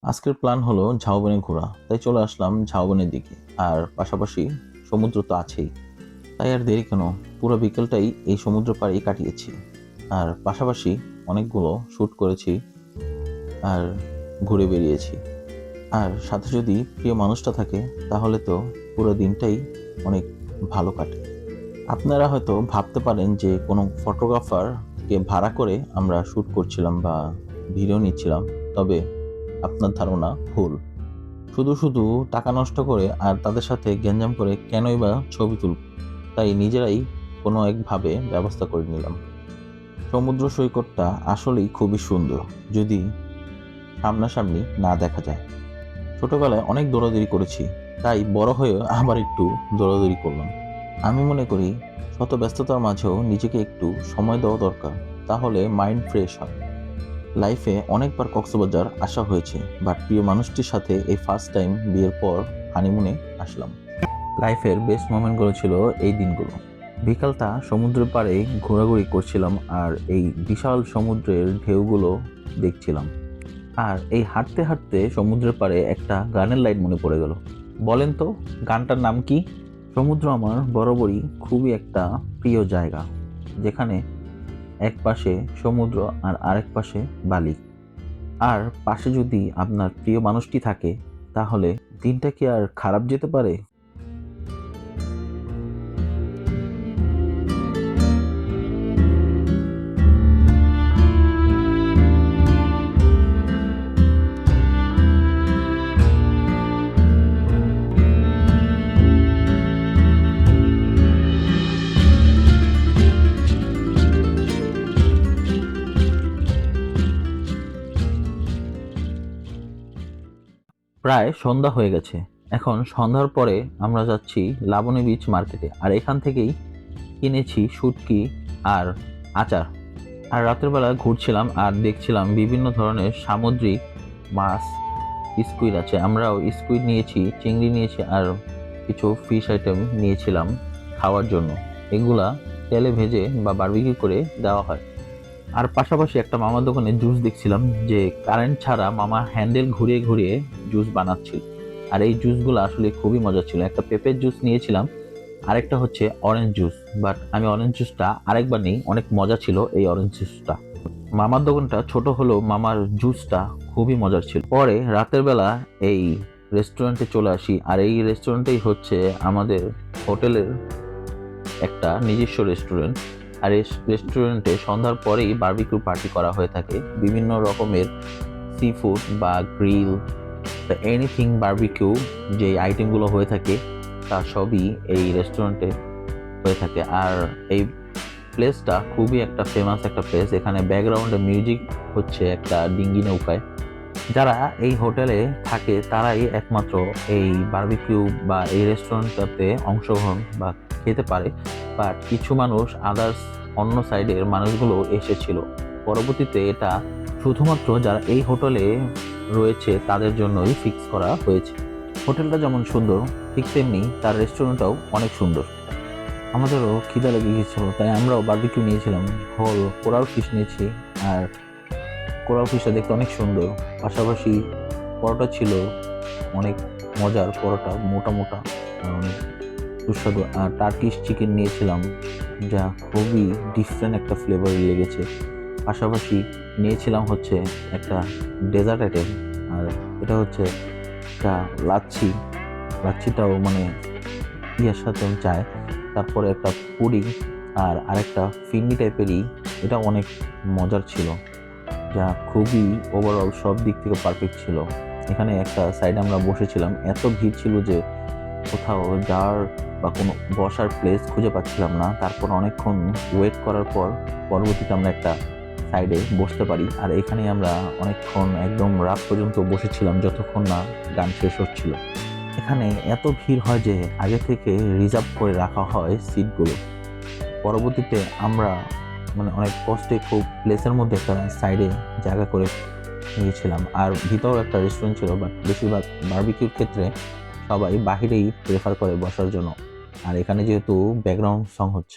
আজকের প্ল্যান হলো ঝাউবনে ঘোরা, তাই চলে আসলাম ঝাউবনের দিকে। আর পাশাপাশি সমুদ্র তো আছেই, তাই আর দেরি কেন, পুরো বিকেলটাই এই সমুদ্র পাড়েই কাটিয়েছি। আর পাশাপাশি অনেকগুলো শ্যুট করেছি আর ঘুরে বেরিয়েছি। আর সাথে যদি প্রিয় মানুষটা থাকে তাহলে তো পুরো দিনটাই অনেক ভালো কাটে। আপনারা হয়তো ভাবতে পারেন যে কোনো ফটোগ্রাফারকে ভাড়া করে আমরা শ্যুট করছিলাম বা ভিডিও নিচ্ছিলাম, তবে আপনার ধারণা ভুল। শুধু শুধু টাকা নষ্ট করে আর তাদের সাথে গ্যাঞ্জাম করে কেনই বা ছবি তুলব? তাই নিজেরাই কোনো একভাবে ব্যবস্থা করে নিলাম। সমুদ্র সৈকতটা আসলেই খুবই সুন্দর, যদি সামনাসামনি না দেখা যায়। ছোটবেলায় অনেক দৌড়াদৌড়ি করেছি, তাই বড় হয়েও আবার একটু দৌড়াদৌড়ি করলাম। আমি মনে করি শত ব্যস্ততার মাঝেও নিজেকে একটু সময় দেওয়া দরকার, তাহলে মাইন্ড ফ্রেশ হয়। লাইফে অনেকবার কক্সবাজার আসা হয়েছে, বাট প্রিয় মানুষটির সাথে এই ফার্স্ট টাইম বিয়ের পর হানিমুনে আসলাম। লাইফের বেস্ট মোমেন্টগুলো ছিল এই দিনগুলো। বিকালটা সমুদ্রের পাড়ে ঘোরাঘুরি করছিলাম আর এই বিশাল সমুদ্রের ঢেউগুলো দেখছিলাম। আর এই হাঁটতে হাঁটতে সমুদ্রের পাড়ে একটা গানের লাইন মনে পড়ে গেল। বলেন তো, গানটার নাম কি? সমুদ্র আমার বরাবরই খুবই একটা প্রিয় জায়গা, যেখানে এক পাশে সমুদ্র আর আরেক পাশে বালি। আর পাশে যদি আপনার প্রিয় মানুষটি থাকে, তাহলে দিনটা কি আর খারাপ যেতে পারে? প্রায় সন্ধ্যা হয়ে গেছে। এখন সন্ধ্যার পরে আমরা যাচ্ছি লাবণী বিচ মার্কেটে, আর এখান থেকেই কিনেছি শুটকি আর আচার। আর রাতের বেলা ঘুরছিলাম আর দেখছিলাম বিভিন্ন ধরনের সামুদ্রিক মাছ। স্কুইড আছে, আমরাও স্কুইড নিয়েছি, চিংড়ি নিয়েছি আর কিছু ফিশ আইটেম নিয়েছিলাম খাওয়ার জন্য। এগুলা তেলে ভেজে বা বারবিকিউ করে দেওয়া হয়। আর পাশাপাশি একটা মামার দোকানে জুস দেখছিলাম, যে কারেন্ট ছাড়া মামা হ্যান্ডেল ঘুরিয়ে ঘুরিয়ে জুস বানাচ্ছিল। আর এই জুসগুলো আসলে খুবই মজা ছিল। একটা পেঁপের জুস নিয়েছিলাম, আরেকটা হচ্ছে অরেঞ্জ জুস। বাট আমি অরেঞ্জ জুসটা আরেকবার নিই, অনেক মজা ছিল এই অরেঞ্জ জুসটা। মামার দোকানটা ছোট হলেও মামার জুসটা খুবই মজার ছিল। পরে রাতের বেলা এই রেস্টুরেন্টে চলে আসি, আর এই রেস্টুরেন্টেই হচ্ছে আমাদের হোটেলের একটা নিজস্ব রেস্টুরেন্ট। আর এই রেস্টুরেন্টে সন্ধ্যার পরেই বারবিকিউ পার্টি করা হয়ে থাকে। বিভিন্ন রকমের সি ফুড বা গ্রিল বা এনিথিং বারবিকিউ যে আইটেমগুলো হয়ে থাকে, তা সবই এই রেস্টুরেন্টে হয়ে থাকে। আর এই প্লেসটা খুবই একটা ফেমাস একটা প্লেস। এখানে ব্যাকগ্রাউন্ডে মিউজিক হচ্ছে একটা ডিঙ্গি নৌকায়। যারা এই হোটেলে থাকে তারাই একমাত্র এই বারবিকিউ বা এই রেস্টুরেন্টটাতে অংশগ্রহণ বা খেতে পারে। বাট কিছু মানুষ আদার্স, অন্য সাইডের মানুষগুলো এসেছিল। পরবর্তীতে এটা শুধুমাত্র যারা এই হোটেলে রয়েছে তাদের জন্যই ফিক্স করা হয়েছে। হোটেলটা যেমন সুন্দর, ঠিক তেমনি তার রেস্টুরেন্টটাও অনেক সুন্দর। আমাদেরও খিদা লেগে গেছিল, তাই আমরাও বারবিকিউ নিয়েছিলাম। হোল কোরাল ফিশ নিয়েছি, আর কোরাল ফিশটা দেখতে অনেক সুন্দর। পাশাপাশি পরোটা ছিল অনেক মজার, পরোটা মোটা মোটা আর অনেক সুস্বাদু। আর টার্কিশ চিকেন নিয়েছিলাম, যা খুবই ডিফারেন্ট একটা ফ্লেভার লেগেছে। পাশাপাশি নিয়েছিলাম হচ্ছে একটা ডেজার্ট আইটেম, আর এটা হচ্ছে একটা লাচ্ছি। লাচ্ছিটাও মানে ইয়ার সাথে চায়। তারপরে একটা পুডিং আর আরেকটা ফিন্নি টাইপেরই, এটা অনেক মজার ছিল, যা খুবই ওভারঅল সব দিক থেকে পারফেক্ট ছিল। এখানে একটা সাইডে আমরা বসেছিলাম, এত ভিড় ছিল যে কোথাও যাওয়ার বা কোনো বসার প্লেস খুঁজে পাচ্ছিলাম না। তারপর অনেকক্ষণ ওয়েট করার পর পরবর্তীতে আমরা একটা সাইডে বসতে পারি। আর এখানে আমরা অনেকক্ষণ একদম রাত পর্যন্ত বসেছিলাম, যতক্ষণ না গান শেষ হচ্ছিল। এখানে এত ভিড় হয় যে আগে থেকে রিজার্ভ করে রাখা হয় সিটগুলো। পরবর্তীতে আমরা মানে অনেক কষ্টে খুব প্লেসের মধ্যে একটা সাইডে জায়গা করে নিয়েছিলাম। আর ভিতরেও একটা রেস্টুরেন্ট ছিল, বাট বেশিরভাগ বারবিকিউর ক্ষেত্রে সবাই বাহিরেই প্রেফার করে বসার জন্য। আর এখানে যেহেতু ব্যাকগ্রাউন্ড সং হচ্ছে।